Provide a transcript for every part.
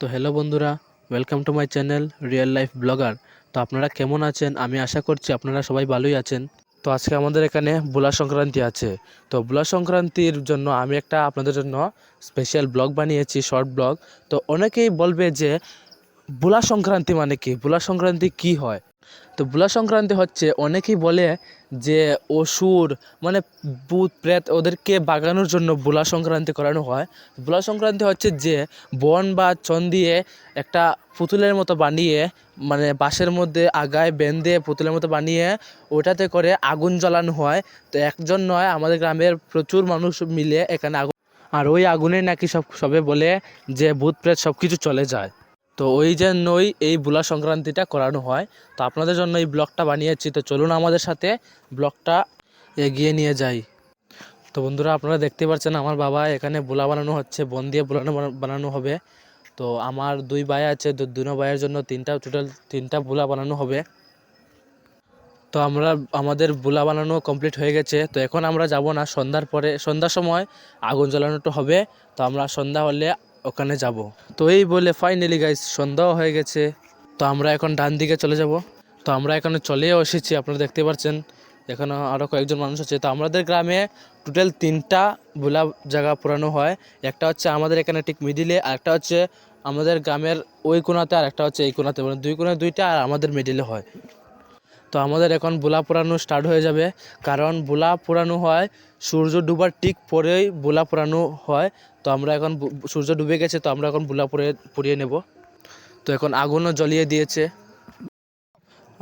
তো হ্যালো বন্ধুরা, welcome to my channel real life blogger. তো আপনারা কেমন আছেন? আমি আশা করছি আপনারা সবাই ভালোই আছেন। তো আজকে আমাদের এখানে বুলা সংক্রান্তি আছে। তো বুলা সংক্রান্তির জন্য আমি একটা আপনাদের জন্য স্পেশাল ব্লগ বানিয়েছি, শর্ট ব্লগ। তো অনেকেই বলবে যে বুলা সংক্রান্তি মানে কি, বুলা সংক্রান্তি কি হয়? তো বুলা সংক্রান্তি হচ্ছে, অনেকেই বলে যে অসুর মানে ভূত প্রেত ওদেরকে বাগানোর জন্য বুলা সংক্রান্তি করানো হয়। বুলা সংক্রান্তি হচ্ছে যে বন বা চন দিয়ে একটা পুতুলের মতো বানিয়ে, মানে বাঁশের মধ্যে আগায় বেঁধে পুতুলের মতো বানিয়ে ওটাতে করে আগুন জ্বালানো হয়। তো একজন নয়, আমাদের গ্রামের প্রচুর মানুষ মিলে এখানে আগুন, আর ওই আগুনে নাকি সবে বলে যে ভূত প্রেত সব কিছু চলে যায়। তো ওই জন্যই এই বুলা সংক্রান্তিটা করানো হয়। তো আপনাদের জন্য এই ব্লগটা বানিয়েছি। তো চলুন আমাদের সাথে ব্লগটা এগিয়ে নিয়ে যাই। তো বন্ধুরা, আপনারা দেখতে পাচ্ছেন আমার বাবা এখানে বুলা বানানো হচ্ছে, বন দিয়ে বুলা বানানো হবে। তো আমার দুই ভাই আছে, দুই ভাইয়ের জন্য টোটাল তিনটা বুলা বানানো হবে। তো আমাদের বুলা বানানো কমপ্লিট হয়ে গেছে। তো এখন আমরা যাব না, সন্ধ্যার সময় আগুন জ্বালানোটা হবে। তো আমরা সন্ধ্যা হলে ওখানে যাব। তো এই বলে ফাইনালি গাইস সন্ধ্যাও হয়ে গেছে। তো আমরা এখন ডান দিকে চলে যাব। তো আমরা এখানে চলেও এসেছি, আপনারা দেখতে পাচ্ছেন এখানে আরও কয়েকজন মানুষ আছে। তো আমাদের গ্রামে টোটাল তিনটা বুলা জায়গা পুরানো হয়। একটা হচ্ছে আমাদের এখানে ঠিক মিডিলে, আর একটা হচ্ছে আমাদের গ্রামের ওই কোণাতে, আর একটা হচ্ছে এই কোণাতে, মানে দুই কোণায় দুইটা, আর আমাদের মিডিলে হয়। তো আমাদের এখন বুলা পোড়ানো স্টার্ট হয়ে যাবে, কারণ বুলা পোড়ানো হয় সূর্য ডুবার ঠিক পরেই বুলা পোড়ানো হয়। তো আমরা এখন সূর্য ডুবে গেছে, তো আমরা এখন বুলা পুড়িয়ে নেব। তো এখন আগুনও জ্বলিয়ে দিয়েছে,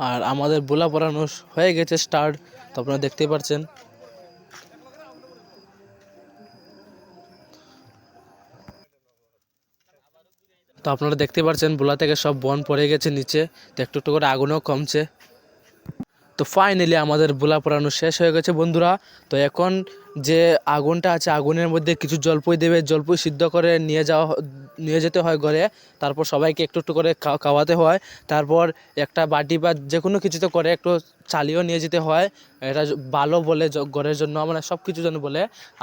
আর আমাদের বুলা পোড়ানো হয়ে গেছে স্টার্ট। তো আপনারা দেখতেই পাচ্ছেন। তো আপনারা দেখতে পাচ্ছেন বুলা থেকে সব বন পড়ে গেছে নিচে। তো একটু একটু করে আগুনও কমছে। তো ফাইনালি আমাদের বুলা পোড়ানো শেষ হয়ে গেছে বন্ধুরা। তো এখন যে আগুনটা আছে, আগুনের মধ্যে কিছু জলপই দেবে, জলপই সিদ্ধ করে নিয়ে যেতে হয় ঘরে। তারপর সবাইকে একটু একটু করে খাওয়াতে হয়। তারপর একটা বাটি বা যে কোনো কিছুতে করে একটু চালিয়েও নিয়ে যেতে হয়। এটা ভালো বলে ঘরের জন্য, মানে সব কিছুর জন্য বলে।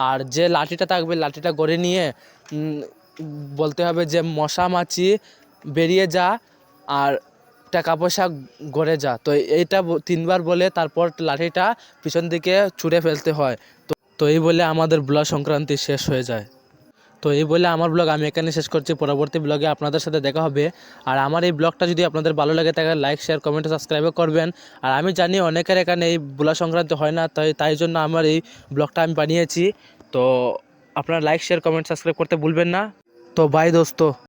আর যে লাঠিটা থাকবে, লাঠিটা গড়ে নিয়ে বলতে হবে যে মশা মাছি বেরিয়ে যা, আর টাকা পয়সা গড়ে যা। তো এইটা তিনবার বলে তারপর লাঠিটা পিছন দিকে ছুঁড়ে ফেলতে হয়। তো এই বলে আমাদের বুলা সংক্রান্তি শেষ হয়ে যায়। তো এই বলে আমার ব্লগ আমি এখানে শেষ করছি। পরবর্তী ব্লগে আপনাদের সাথে দেখা হবে। আর আমার এই ব্লগটা যদি আপনাদের ভালো লাগে তাহলে লাইক, শেয়ার, কমেন্ট, সাবস্ক্রাইবও করবেন। আর আমি জানি অনেকের এখানে এই বুলা সংক্রান্তি হয় না, তাই জন্য আমার এই ব্লগটা আমি বানিয়েছি। তো আপনারা লাইক, শেয়ার, কমেন্ট, সাবস্ক্রাইব করতে ভুলবেন না। তো বাই দোস্ত।